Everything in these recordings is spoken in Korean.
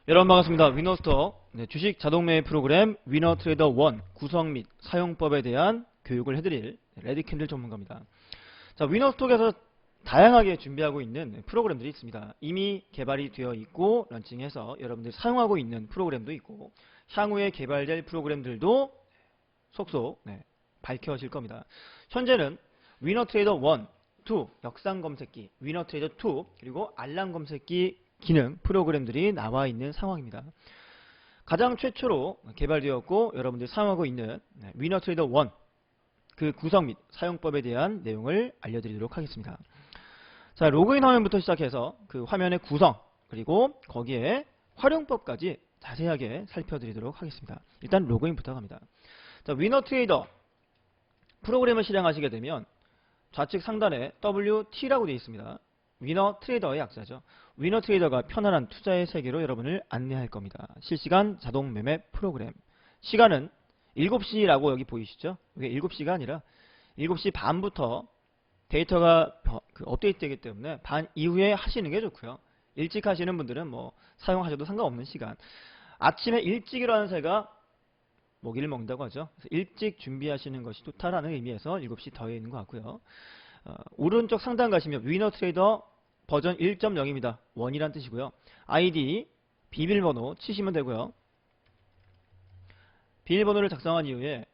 여러분 반갑습니다. 위너스터 주식 자동 매매 프로그램 위너트레이더 1 구성 및 사용법에 대한 교육을 해드릴 레드캔들 전문가입니다. 자, 위너스톡에서 다양하게 준비하고 있는 프로그램들이 있습니다. 이미 개발이 되어 있고 런칭해서 여러분들이 사용하고 있는 프로그램도 있고 향후에 개발될 프로그램들도 속속 밝혀질 겁니다. 현재는 위너트레이더 1, 2 역상 검색기, 위너트레이더 2 그리고 알람 검색기 기능 프로그램들이 나와 있는 상황입니다. 가장 최초로 개발되었고 여러분들이 사용하고 있는 위너트레이더 1 그 구성 및 사용법에 대한 내용을 알려드리도록 하겠습니다. 자, 로그인 화면부터 시작해서 그 화면의 구성 그리고 거기에 활용법까지 자세하게 살펴드리도록 하겠습니다. 일단 로그인부터 갑니다. 자, 위너트레이더 프로그램을 실행하시게 되면 좌측 상단에 WT라고 되어 있습니다. 위너트레이더의 약자죠. 위너트레이더가 편안한 투자의 세계로 여러분을 안내할 겁니다. 실시간 자동 매매 프로그램. 시간은 7시라고 여기 보이시죠? 이게 7시가 아니라 7시 반부터 데이터가 업데이트 되기 때문에 반 이후에 하시는 게 좋고요. 일찍 하시는 분들은 뭐 사용하셔도 상관없는 시간. 아침에 일찍 일어나는 새가 먹이를 먹는다고 하죠. 그래서 일찍 준비하시는 것이 좋다라는 의미에서 7시 더해 있는 것 같고요. 오른쪽 상단 가시면 위너트레이더 버전 1.0입니다. 1이란 뜻이고요. 아이디 비밀번호 치시면 되고요. 비밀번호를 작성한 이후에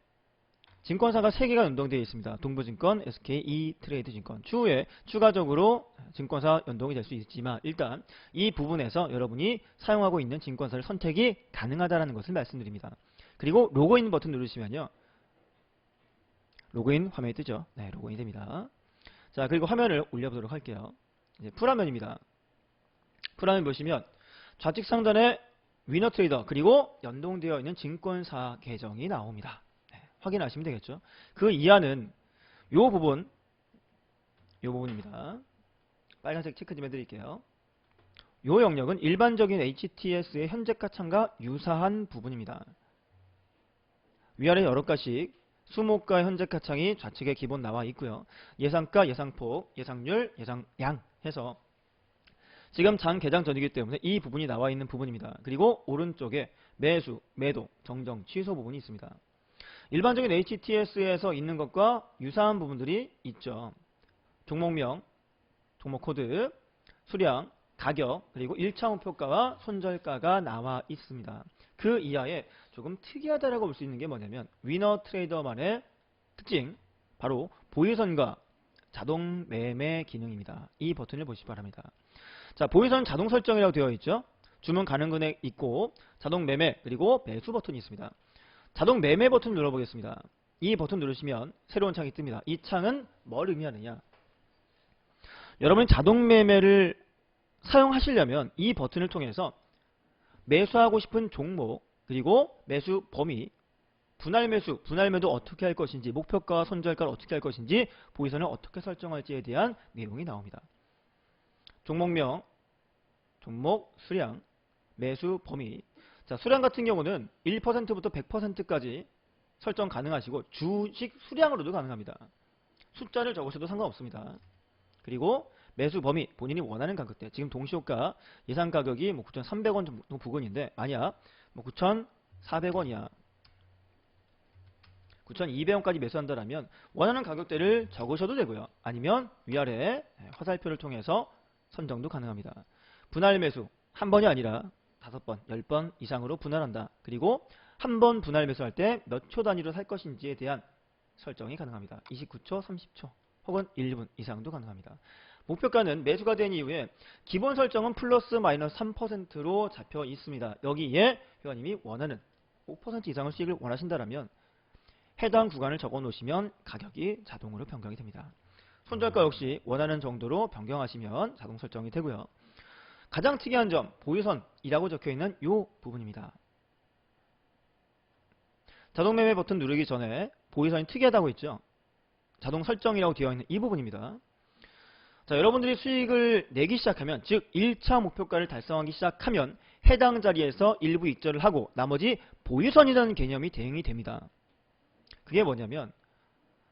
증권사가 3개가 연동되어 있습니다. 동부증권, SK, E트레이드증권. 추후에 추가적으로 증권사 연동이 될 수 있지만 일단 이 부분에서 여러분이 사용하고 있는 증권사를 선택이 가능하다는 것을 말씀드립니다. 그리고 로그인 버튼 누르시면요. 로그인 화면이 뜨죠. 네, 로그인이 됩니다. 자, 그리고 화면을 올려보도록 할게요. 이제 풀화면입니다. 풀화면 보시면 좌측 상단에 위너트레이더 그리고 연동되어 있는 증권사 계정이 나옵니다. 네, 확인하시면 되겠죠. 그 이하는 요 부분입니다. 빨간색 체크 좀 해드릴게요. 요 영역은 일반적인 HTS의 현재가 창과 유사한 부분입니다. 위아래 여러 가지 수목가 현재가 창이 좌측에 기본 나와 있고요. 예상가, 예상폭, 예상률, 예상량 해서 지금 장 개장 전이기 때문에 이 부분이 나와 있는 부분입니다. 그리고 오른쪽에 매수, 매도, 정정, 취소 부분이 있습니다. 일반적인 HTS에서 있는 것과 유사한 부분들이 있죠. 종목명, 종목 코드, 수량, 가격, 그리고 1차 목표가와 손절가가 나와 있습니다. 그 이하에 조금 특이하다라고 볼 수 있는 게 뭐냐면 위너트레이더만의 특징, 바로 보유선과 자동 매매 기능입니다. 이 버튼을 보시기 바랍니다. 자, 보유선 자동 설정이라고 되어 있죠. 주문 가능 금액 있고 자동 매매 그리고 매수 버튼이 있습니다. 자동 매매 버튼 눌러보겠습니다. 이 버튼 누르시면 새로운 창이 뜹니다. 이 창은 뭘 의미하느냐? 여러분이 자동 매매를 사용하시려면 이 버튼을 통해서 매수하고 싶은 종목 그리고 매수 범위, 분할 매수, 분할 매도 어떻게 할 것인지, 목표가와 손절가를 어떻게 할 것인지, 보유선을 어떻게 설정할지에 대한 내용이 나옵니다. 종목명, 종목 수량, 매수 범위. 자, 수량 같은 경우는 1%부터 100%까지 설정 가능하시고 주식 수량으로도 가능합니다. 숫자를 적으셔도 상관없습니다. 그리고 매수 범위, 본인이 원하는 가격대. 지금 동시효과 예상 가격이 9,300원 정도 부근인데 만약 9,400원이야. 9,200원까지 매수한다라면 원하는 가격대를 적으셔도 되고요. 아니면 위아래 화살표를 통해서 선정도 가능합니다. 분할 매수 한 번이 아니라 5번, 10번 이상으로 분할한다. 그리고 한 번 분할 매수할 때 몇 초 단위로 살 것인지에 대한 설정이 가능합니다. 29초, 30초 혹은 1분 이상도 가능합니다. 목표가는 매수가 된 이후에 기본 설정은 플러스 마이너스 3%로 잡혀 있습니다. 여기에 회원님이 원하는 5% 이상의 수익을 원하신다면 해당 구간을 적어 놓으시면 가격이 자동으로 변경이 됩니다. 손절가 역시 원하는 정도로 변경하시면 자동 설정이 되고요. 가장 특이한 점, 보유선이라고 적혀있는 이 부분입니다. 자동 매매 버튼 누르기 전에 보유선이 특이하다고 했죠. 자동 설정이라고 되어 있는 이 부분입니다. 자, 여러분들이 수익을 내기 시작하면, 즉 1차 목표가를 달성하기 시작하면 해당 자리에서 일부 익절을 하고 나머지 보유선이라는 개념이 대응이 됩니다. 그게 뭐냐면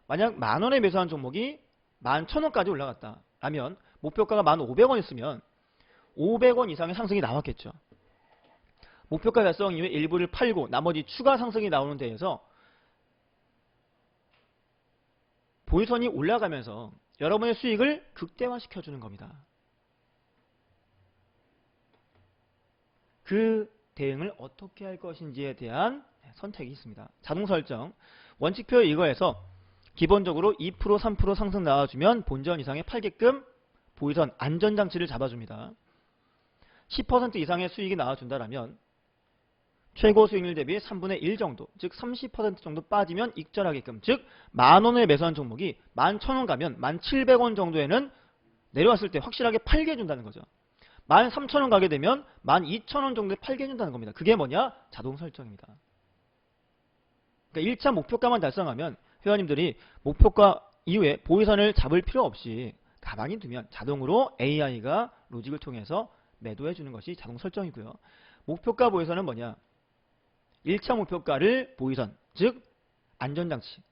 만약 만원에 매수한 종목이 11,000원까지 올라갔다 라면 목표가가 1,500원 있으면 500원 이상의 상승이 나왔겠죠. 목표가 달성 이후에 일부를 팔고 나머지 추가 상승이 나오는 데에서 보유선이 올라가면서 여러분의 수익을 극대화시켜주는 겁니다. 그 대응을 어떻게 할 것인지에 대한 선택이 있습니다. 자동 설정. 원칙표 이거에서 기본적으로 2%, 3% 상승 나와주면 본전 이상에 팔게끔 보유선 안전장치를 잡아줍니다. 10% 이상의 수익이 나와준다라면 최고 수익률 대비 3분의 1 정도, 즉 30% 정도 빠지면 익절하게끔, 즉 만원에 매수한 종목이 11,000원 가면 1,700원 정도에는 내려왔을 때 확실하게 팔게 해준다는 거죠. 13,000원 가게 되면 12,000원 정도에 팔게 해준다는 겁니다. 그게 뭐냐? 자동 설정입니다. 그러니까 1차 목표가만 달성하면 회원님들이 목표가 이후에 보유선을 잡을 필요 없이 가만히 두면 자동으로 AI가 로직을 통해서 매도해주는 것이 자동 설정이고요. 목표가 보유선은 뭐냐? 1차 목표가를 보유선, 즉 안전장치.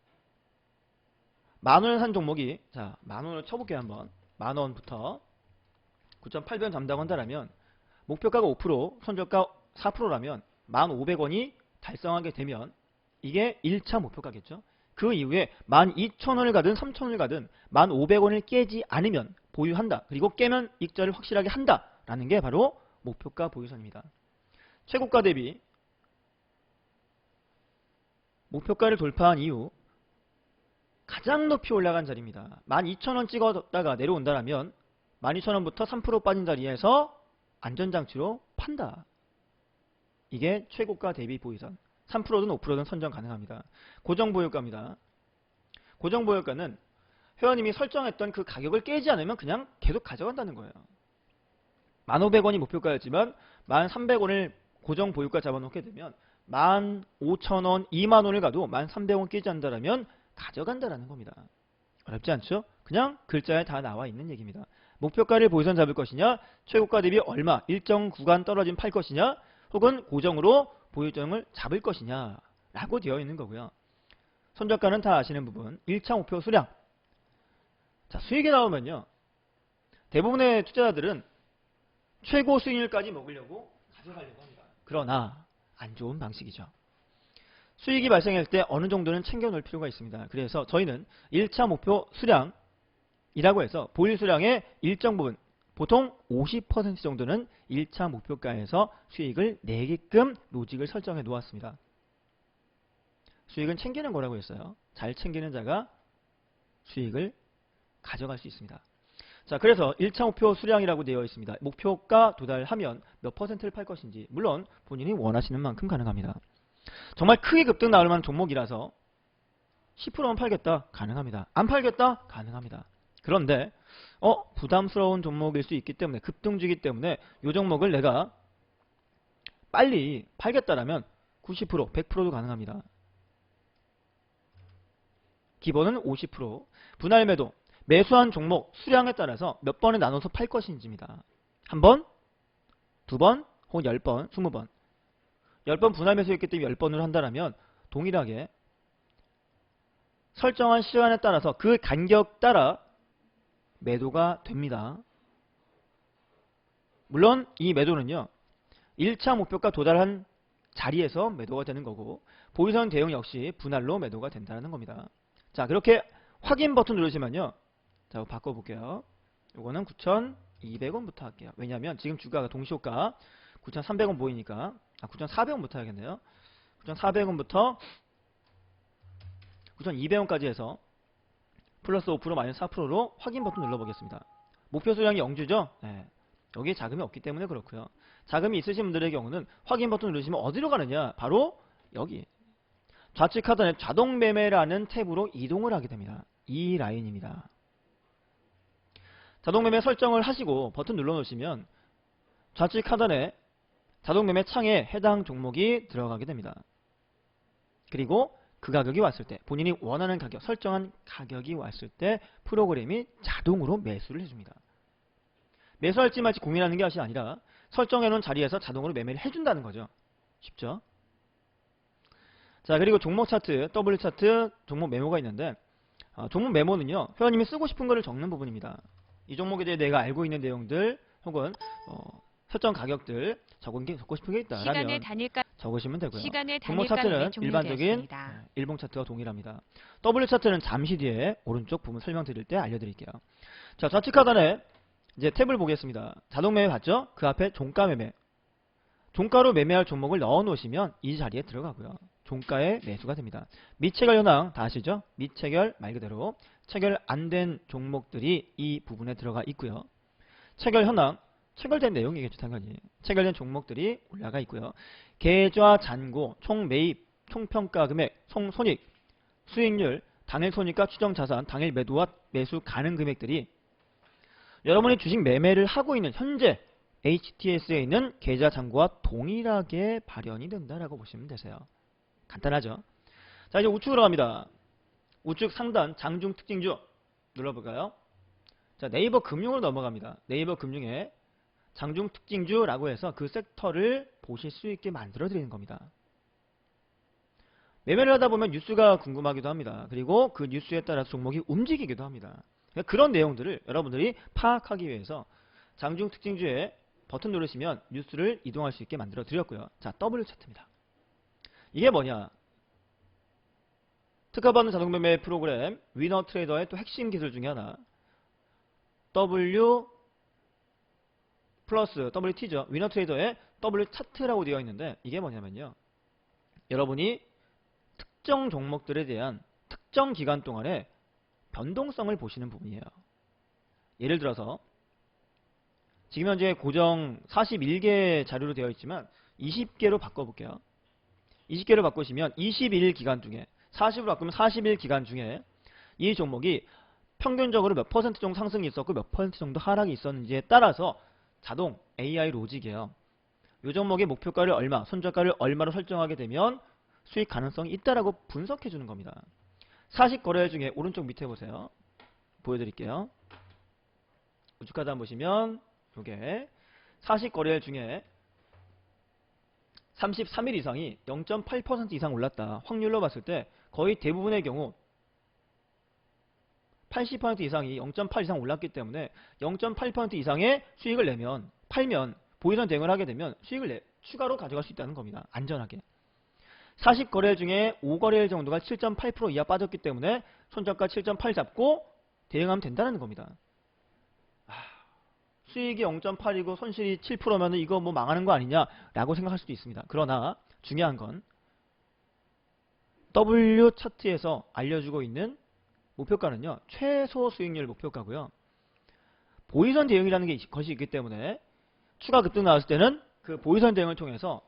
만원을 산 종목이, 자, 만원을 쳐볼게요. 한번. 만원부터 9.8변 잡는다고 한다면 목표가가 5%, 손절가 4%라면 1,500원이 달성하게 되면 이게 1차 목표가겠죠. 그 이후에 12,000원을 가든 3,000원을 가든 1,500원을 깨지 않으면 보유한다. 그리고 깨면 익절을 확실하게 한다라는 게 바로 목표가 보유선입니다. 최고가 대비 목표가를 돌파한 이후 가장 높이 올라간 자리입니다. 12,000원 찍었다가 내려온다라면 12,000원부터 3% 빠진 자리에서 안전장치로 판다. 이게 최고가 대비 보유선. 3%든 5%든 선정 가능합니다. 고정보유가입니다. 고정보유가는 회원님이 설정했던 그 가격을 깨지 않으면 그냥 계속 가져간다는 거예요. 1,500원이 목표가였지만 1,300원을 고정보유가 잡아놓게 되면 15,000원, 20,000원을 가도 1,300원 깨지 않는다면 가져간다라는 겁니다. 어렵지 않죠? 그냥 글자에 다 나와 있는 얘기입니다. 목표가를 보유선 잡을 것이냐, 최고가 대비 얼마, 일정 구간 떨어진 팔 것이냐, 혹은 고정으로 보유정을 잡을 것이냐 라고 되어 있는 거고요. 손절가는 다 아시는 부분. 1차 목표 수량. 자, 수익이 나오면요, 대부분의 투자자들은 최고 수익률까지 먹으려고 가져가려고 합니다. 그러나 안 좋은 방식이죠. 수익이 발생할 때 어느 정도는 챙겨 놓을 필요가 있습니다. 그래서 저희는 1차 목표 수량이라고 해서 보유 수량의 일정 부분, 보통 50% 정도는 1차 목표가에서 수익을 내게끔 로직을 설정해 놓았습니다. 수익은 챙기는 거라고 했어요. 잘 챙기는 자가 수익을 가져갈 수 있습니다. 자, 그래서 1차 목표 수량이라고 되어 있습니다. 목표가 도달하면 몇 퍼센트를 팔 것인지, 물론 본인이 원하시는 만큼 가능합니다. 정말 크게 급등 나올 만한 종목이라서 10%만 팔겠다? 가능합니다. 안 팔겠다? 가능합니다. 그런데 부담스러운 종목일 수 있기 때문에, 급등주이기 때문에 이 종목을 내가 빨리 팔겠다라면 90%, 100%도 가능합니다. 기본은 50%. 분할 매도, 매수한 종목 수량에 따라서 몇 번에 나눠서 팔 것인지입니다. 한 번, 두 번, 혹은 10번, 20번. 10번 분할 매수했기 때문에 10번으로 한다면 동일하게 설정한 시간에 따라서 그 간격 따라 매도가 됩니다. 물론 이 매도는요, 1차 목표가 도달한 자리에서 매도가 되는 거고, 보유선 대응 역시 분할로 매도가 된다는 겁니다. 자, 그렇게 확인 버튼 누르시면요, 자, 바꿔볼게요. 이거는 9,200원부터 할게요. 왜냐하면 지금 주가가 동시호가 9,300원 보이니까 9,400원부터 해야겠네요. 9,400원부터 9,200원까지 해서 플러스 5% 마이너스 4%로 확인 버튼 눌러보겠습니다. 목표 수량이 0주죠? 네. 여기에 자금이 없기 때문에 그렇고요. 자금이 있으신 분들의 경우는 확인 버튼 누르시면 어디로 가느냐? 바로 여기 좌측 하단에 자동 매매라는 탭으로 이동을 하게 됩니다. 이 라인입니다. 자동 매매 설정을 하시고 버튼 눌러 놓으시면 좌측 하단에 자동 매매 창에 해당 종목이 들어가게 됩니다. 그리고 그 가격이 왔을 때, 본인이 원하는 가격, 설정한 가격이 왔을 때 프로그램이 자동으로 매수를 해줍니다. 매수할지 말지 고민하는 것이 아니라 설정해놓은 자리에서 자동으로 매매를 해준다는 거죠. 쉽죠? 자, 그리고 종목 차트, W 차트, 종목 메모가 있는데, 종목 메모는요, 회원님이 쓰고 싶은 거를 적는 부분입니다. 이 종목에 대해 내가 알고 있는 내용들, 혹은 설정 가격들, 적고 싶은 게 시간의 있다라면 단일가 적으시면 되고요. 시간의 종목 단일가 차트는 일반적인 종료되었습니다. 일봉 차트와 동일합니다. W 차트는 잠시 뒤에 오른쪽 부분 설명드릴 때 알려드릴게요. 자, 좌측 하단에 이제 탭을 보겠습니다. 자동 매매 봤죠? 그 앞에 종가 매매. 종가로 매매할 종목을 넣어 놓으시면 이 자리에 들어가고요. 종가에 매수가 됩니다. 미체결 현황 다 아시죠? 미체결 말 그대로 체결 안 된 종목들이 이 부분에 들어가 있고요. 체결 현황, 체결된 내용이겠죠 당연히. 체결된 종목들이 올라가 있고요. 계좌 잔고, 총 매입, 총 평가 금액, 총 손익, 수익률, 당일 손익과 추정 자산, 당일 매도와 매수 가능 금액들이 여러분이 주식 매매를 하고 있는 현재 HTS에 있는 계좌 잔고와 동일하게 발현이 된다라고 보시면 되세요. 간단하죠? 자, 이제 우측으로 갑니다. 우측 상단 장중 특징주 눌러볼까요? 자, 네이버 금융으로 넘어갑니다. 네이버 금융에 장중 특징주라고 해서 그 섹터를 보실 수 있게 만들어 드리는 겁니다. 매매를 하다 보면 뉴스가 궁금하기도 합니다. 그리고 그 뉴스에 따라서 종목이 움직이기도 합니다. 그런 내용들을 여러분들이 파악하기 위해서 장중 특징주에 버튼 누르시면 뉴스를 이동할 수 있게 만들어 드렸고요. 자, W 차트입니다. 이게 뭐냐? 특허받는 자동매매 프로그램 위너 트레이더의 또 핵심 기술 중에 하나 W 플러스 WT죠. 위너 트레이더의 W 차트라고 되어 있는데 이게 뭐냐면요. 여러분이 특정 종목들에 대한 특정 기간 동안의 변동성을 보시는 부분이에요. 예를 들어서 지금 현재 고정 41개 자료로 되어 있지만 20개로 바꿔볼게요. 20개로 바꾸시면 21일 기간 중에 40으로 바꾸면 40일 기간 중에 이 종목이 평균적으로 몇 퍼센트 정도 상승이 있었고 몇 퍼센트 정도 하락이 있었는지에 따라서 자동 AI 로직이에요. 이 종목의 목표가를 얼마, 손절가를 얼마로 설정하게 되면 수익 가능성이 있다라고 분석해 주는 겁니다. 40거래일 중에 오른쪽 밑에 보세요. 보여드릴게요. 우측 하단 보시면 이게 40거래일 중에 33일 이상이 0.8% 이상 올랐다. 확률로 봤을 때 거의 대부분의 경우 80% 이상이 0.8 이상 올랐기 때문에 0.8% 이상의 수익을 내면 팔면 보이선 대응을 하게 되면 수익을 추가로 가져갈 수 있다는 겁니다. 안전하게. 40거래일 중에 5거래일 정도가 7.8% 이하 빠졌기 때문에 손절가 7.8 잡고 대응하면 된다는 겁니다. 수익이 0.8이고 손실이 7%면 이거 뭐 망하는 거 아니냐 라고 생각할 수도 있습니다. 그러나 중요한 건 W 차트에서 알려주고 있는 목표가는요. 최소 수익률 목표가고요. 보이선 대응이라는 것이 있기 때문에 추가 급등 나왔을 때는 그 보이선 대응을 통해서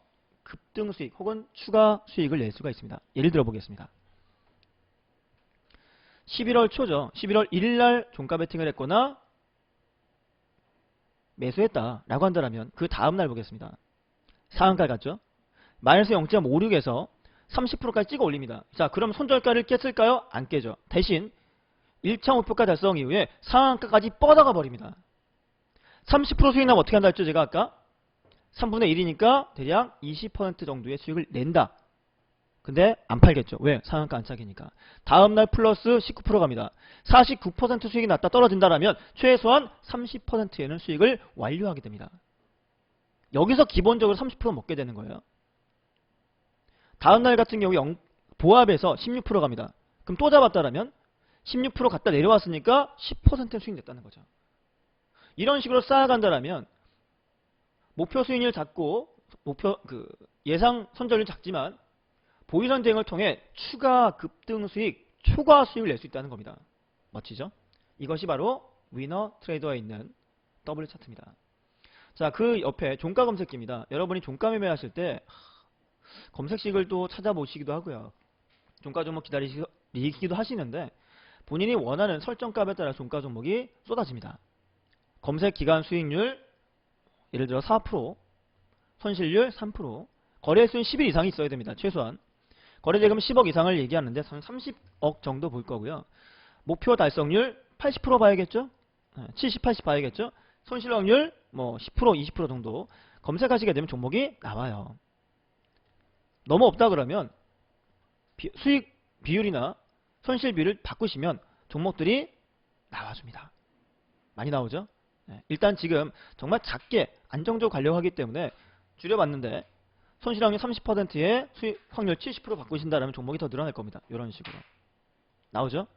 급등 수익 혹은 추가 수익을 낼 수가 있습니다. 예를 들어 보겠습니다. 11월 초죠. 11월 1일날 종가 베팅을 했거나 매수했다 라고 한다면 그 다음날 보겠습니다. 상한가 갔죠. 마이너스 0.56에서 30%까지 찍어 올립니다. 자, 그럼 손절가를 깼을까요? 안 깨죠. 대신 1차 목표가 달성 이후에 상한가까지 뻗어가 버립니다. 30% 수익 나면 어떻게 한다 했죠? 제가 아까 3분의 1이니까 대략 20% 정도의 수익을 낸다. 근데 안 팔겠죠. 왜? 상한가 안 차기니까. 다음날 플러스 19% 갑니다. 49% 수익이 났다 떨어진다라면 최소한 30%에는 수익을 완료하게 됩니다. 여기서 기본적으로 30% 먹게 되는 거예요. 다음날 같은 경우 보합에서 16% 갑니다. 그럼 또 잡았다라면 16% 갔다 내려왔으니까 10% 수익 냈다는 거죠. 이런 식으로 쌓아간다라면 목표 수익률 작고 예상 손절률 작지만 보이선 대응을 통해 추가 급등 수익, 추가 수익을 낼 수 있다는 겁니다. 멋지죠? 이것이 바로 위너 트레이더에 있는 W 차트입니다. 자, 그 옆에 종가 검색기입니다. 여러분이 종가 매매하실 때 검색식을 또 찾아보시기도 하고요. 종가 종목 기다리기도 하시는데 본인이 원하는 설정값에 따라 종가 종목이 쏟아집니다. 검색 기간 수익률 예를 들어 4%, 손실률 3%, 거래수는 10일 이상이 있어야 됩니다. 최소한. 거래대금 10억 이상을 얘기하는데 30억 정도 볼 거고요. 목표 달성률 80% 봐야겠죠? 70, 80 봐야겠죠? 손실 확률 뭐 10%, 20% 정도 검색하시게 되면 종목이 나와요. 너무 없다 그러면 수익 비율이나 손실 비율을 바꾸시면 종목들이 나와줍니다. 많이 나오죠? 일단 지금 정말 작게 안정적으로 가려고 하기 때문에 줄여봤는데 손실 확률 30%에 수익 확률 70% 바꾸신다면 종목이 더 늘어날 겁니다. 이런 식으로 나오죠?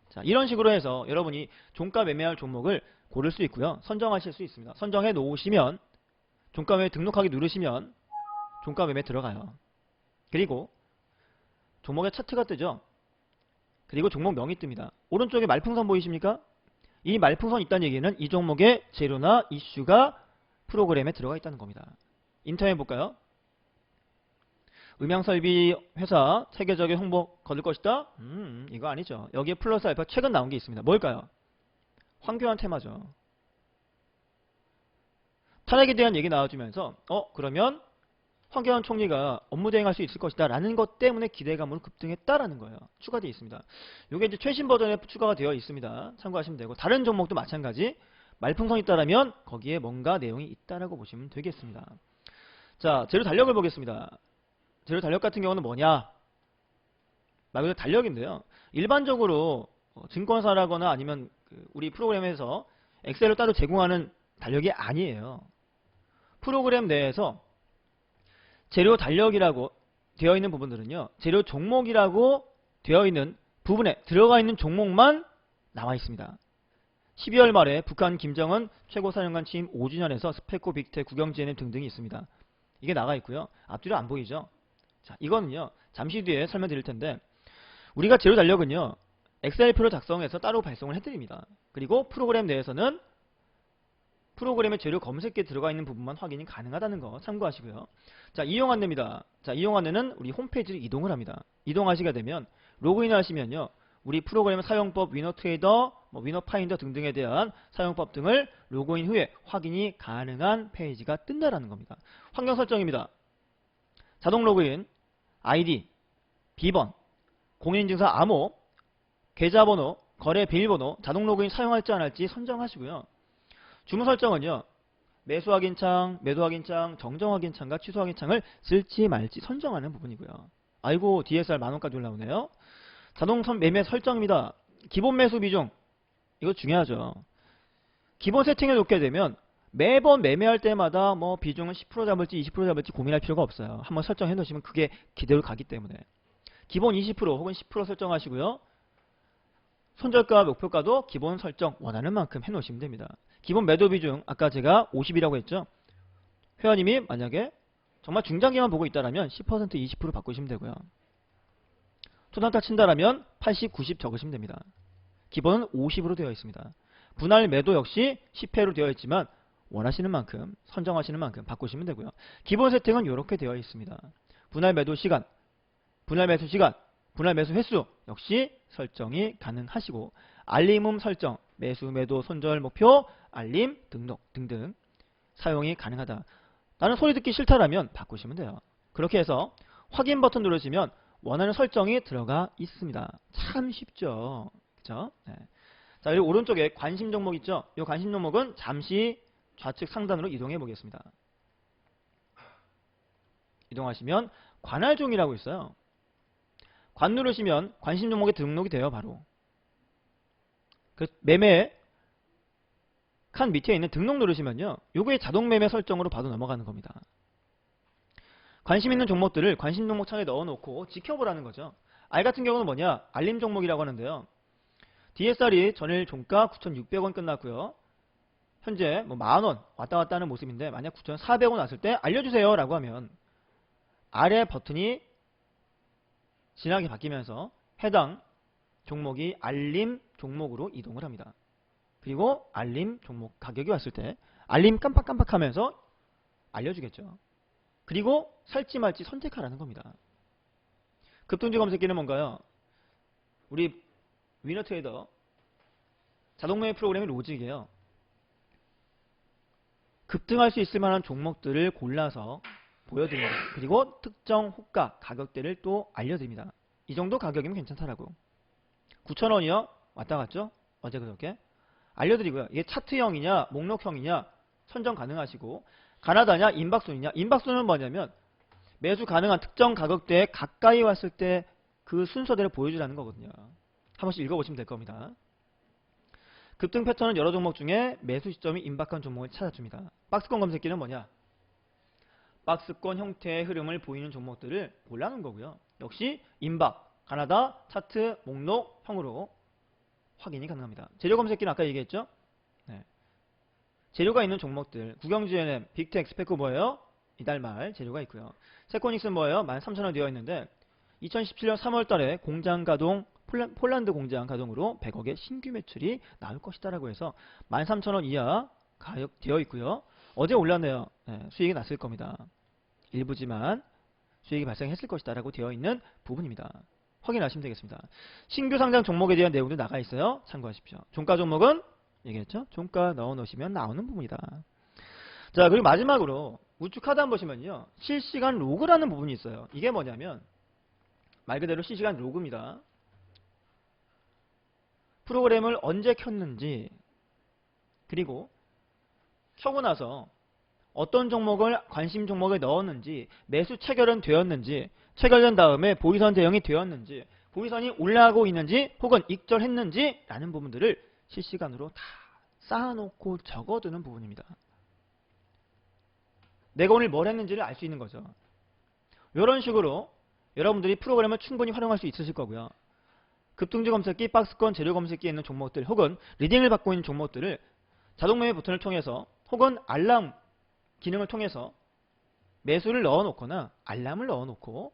자, 이런 식으로 해서 여러분이 종가 매매할 종목을 고를 수 있고요. 선정하실 수 있습니다. 선정해 놓으시면 종가 매매 등록하기 누르시면 종가 매매 들어가요. 그리고 종목의 차트가 뜨죠. 그리고 종목명이 뜹니다. 오른쪽에 말풍선 보이십니까? 이 말풍선 있다는 얘기는 이 종목의 재료나 이슈가 프로그램에 들어가 있다는 겁니다. 인터넷 볼까요? 음향설비 회사 세계적인 홍보 거둘 것이다? 이거 아니죠. 여기에 플러스 알파 최근 나온 게 있습니다. 뭘까요? 황교안 테마죠. 탄핵에 대한 얘기 나와주면서 그러면 황교안 총리가 업무 대행할 수 있을 것이다 라는 것 때문에 기대감으로 급등했다라는 거예요. 추가되어 있습니다. 이게 이제 최신 버전에 추가가 되어 있습니다. 참고하시면 되고 다른 종목도 마찬가지 말풍선이 있다라면 거기에 뭔가 내용이 있다라고 보시면 되겠습니다. 자, 재료 달력을 보겠습니다. 재료 달력 같은 경우는 뭐냐? 말 그대로 달력인데요. 일반적으로 증권사라거나 아니면 우리 프로그램에서 엑셀로 따로 제공하는 달력이 아니에요. 프로그램 내에서 재료 달력이라고 되어 있는 부분들은요. 재료 종목이라고 되어 있는 부분에 들어가 있는 종목만 나와 있습니다. 12월 말에 북한 김정은 최고사령관 취임 5주년에서 스페코 빅테 국영지에는 등등이 있습니다. 이게 나가 있고요. 앞뒤로 안 보이죠? 자, 이거는요. 잠시 뒤에 설명드릴 텐데 우리가 재료 달력은요. 엑셀표로 작성해서 따로 발송을 해드립니다. 그리고 프로그램 내에서는 프로그램의 재료 검색기에 들어가 있는 부분만 확인이 가능하다는 거 참고하시고요. 자, 이용 안내입니다. 자, 이용 안내는 우리 홈페이지를 이동을 합니다. 이동하시게 되면 로그인 하시면요. 우리 프로그램 사용법, 위너트레이더, 위너파인더 등등에 대한 사용법 등을 로그인 후에 확인이 가능한 페이지가 뜬다라는 겁니다. 환경 설정입니다. 자동 로그인, 아이디, 비번, 공인인증서 암호, 계좌번호, 거래 비밀번호, 자동 로그인 사용할지 안 할지 선정하시고요. 주문 설정은요. 매수 확인창, 매도 확인창, 정정 확인창과 취소 확인창을 쓸지 말지 선정하는 부분이고요. 아이고 DSR 만원까지 올라오네요. 자동 매매 설정입니다. 기본 매수 비중 이거 중요하죠. 기본 세팅해 놓게 되면 매번 매매할 때마다 비중은 10% 잡을지 20% 잡을지 고민할 필요가 없어요. 한번 설정해 놓으시면 그게 기대로 가기 때문에 기본 20% 혹은 10% 설정하시고요. 손절가 목표가도 기본 설정 원하는 만큼 해 놓으시면 됩니다. 기본 매도 비중 아까 제가 50이라고 했죠. 회원님이 만약에 정말 중장기만 보고 있다라면 10% 20% 바꾸시면 되고요. 초단타 친다라면 80, 90 적으시면 됩니다. 기본은 50으로 되어 있습니다. 분할 매도 역시 10회로 되어 있지만 원하시는 만큼 선정하시는 만큼 바꾸시면 되고요. 기본 세팅은 이렇게 되어 있습니다. 분할 매도 시간, 분할 매수 시간, 분할 매수 횟수 역시 설정이 가능하시고 알림음 설정, 매수, 매도, 손절, 목표, 알림, 등록 등등 사용이 가능하다. 나는 소리 듣기 싫다라면 바꾸시면 돼요. 그렇게 해서 확인 버튼 누르시면 원하는 설정이 들어가 있습니다. 참 쉽죠. 그쵸? 네. 자, 그리고 오른쪽에 관심 종목 있죠? 이 관심 종목은 잠시 좌측 상단으로 이동해 보겠습니다. 이동하시면 관할종이라고 있어요. 관 누르시면 관심 종목에 등록이 돼요. 바로 그 매매 칸 밑에 있는 등록 누르시면요. 요게 자동 매매 설정으로 바로 넘어가는 겁니다. 관심 있는 종목들을 관심 종목 창에 넣어놓고 지켜보라는 거죠. I 같은 경우는 뭐냐? 알림 종목이라고 하는데요. DSR이 전일 종가 9,600원 끝났고요. 현재 만원 왔다 갔다 하는 모습인데 만약 9,400원 왔을 때 알려주세요 라고 하면 아래 버튼이 진하게 바뀌면서 해당 종목이 알림 종목으로 이동을 합니다. 그리고 알림 종목 가격이 왔을 때 알림 깜빡깜빡 하면서 알려주겠죠. 그리고 살지 말지 선택하라는 겁니다. 급등주 검색기는 뭔가요? 우리 위너트레이더 자동매매 프로그램의 로직이에요. 급등할 수 있을 만한 종목들을 골라서 보여드립니다. 그리고 특정 호가 가격대를 또 알려드립니다. 이 정도 가격이면 괜찮다라고. 9,000원이요? 왔다 갔죠? 어제 그저께 알려드리고요. 이게 차트형이냐 목록형이냐 선정 가능하시고 가나다냐 임박순이냐. 임박순은 뭐냐면 매수 가능한 특정 가격대에 가까이 왔을 때 그 순서대로 보여주라는 거거든요. 한 번씩 읽어보시면 될 겁니다. 급등 패턴은 여러 종목 중에 매수 시점이 임박한 종목을 찾아줍니다. 박스권 검색기는 뭐냐? 박스권 형태의 흐름을 보이는 종목들을 골라놓은 거고요. 역시 임박, 가나다, 차트, 목록형으로 확인이 가능합니다. 재료 검색기는 아까 얘기했죠? 네. 재료가 있는 종목들, 구경GNM, 빅텍, 스페코 뭐예요? 이달 말 재료가 있고요. 세코닉스는 뭐예요? 13,000원 되어 있는데 2017년 3월 달에 공장 가동, 폴란드 공장 가동으로 100억의 신규 매출이 나올 것이다라고 해서 13,000원 이하 가격 되어 있고요. 어제 올랐네요. 네, 수익이 났을 겁니다. 일부지만 수익이 발생했을 것이다라고 되어 있는 부분입니다. 확인하시면 되겠습니다. 신규 상장 종목에 대한 내용도 나가 있어요. 참고하십시오. 종가 종목은 얘기했죠? 종가 넣어 놓으시면 나오는 부분이다. 자, 그리고 마지막으로 우측 하단 보시면요. 실시간 로그라는 부분이 있어요. 이게 뭐냐면 말 그대로 실시간 로그입니다. 프로그램을 언제 켰는지, 그리고 켜고 나서 어떤 종목을 관심 종목에 넣었는지, 매수 체결은 되었는지, 체결된 다음에 보이선 대응이 되었는지, 보이선이 올라가고 있는지 혹은 익절했는지 라는 부분들을 실시간으로 다 쌓아놓고 적어두는 부분입니다. 내가 오늘 뭘 했는지를 알 수 있는 거죠. 이런 식으로 여러분들이 프로그램을 충분히 활용할 수 있으실 거고요. 급등주 검색기, 박스권, 재료 검색기에 있는 종목들 혹은 리딩을 받고 있는 종목들을 자동매매 버튼을 통해서 혹은 알람 기능을 통해서 매수를 넣어놓거나 알람을 넣어놓고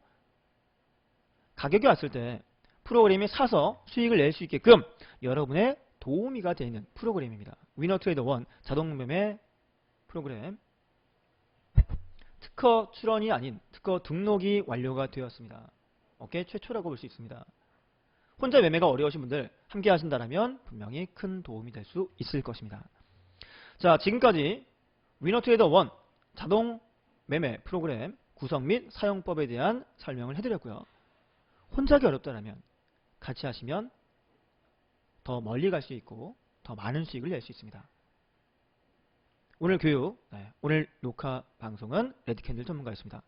가격이 왔을 때 프로그램이 사서 수익을 낼 수 있게끔 여러분의 도우미가 되는 프로그램입니다. 위너트레이더 1 자동매매 프로그램 특허 출원이 아닌 특허 등록이 완료가 되었습니다. 업계 최초라고 볼 수 있습니다. 혼자 매매가 어려우신 분들 함께 하신다면 분명히 큰 도움이 될 수 있을 것입니다. 자, 지금까지 위너트레이더 1 자동 매매 프로그램 구성 및 사용법에 대한 설명을 해드렸고요. 혼자 하기 어렵다면 같이 하시면 더 멀리 갈 수 있고 더 많은 수익을 낼 수 있습니다. 오늘 교육, 오늘 녹화 방송은 레드캔들 전문가였습니다.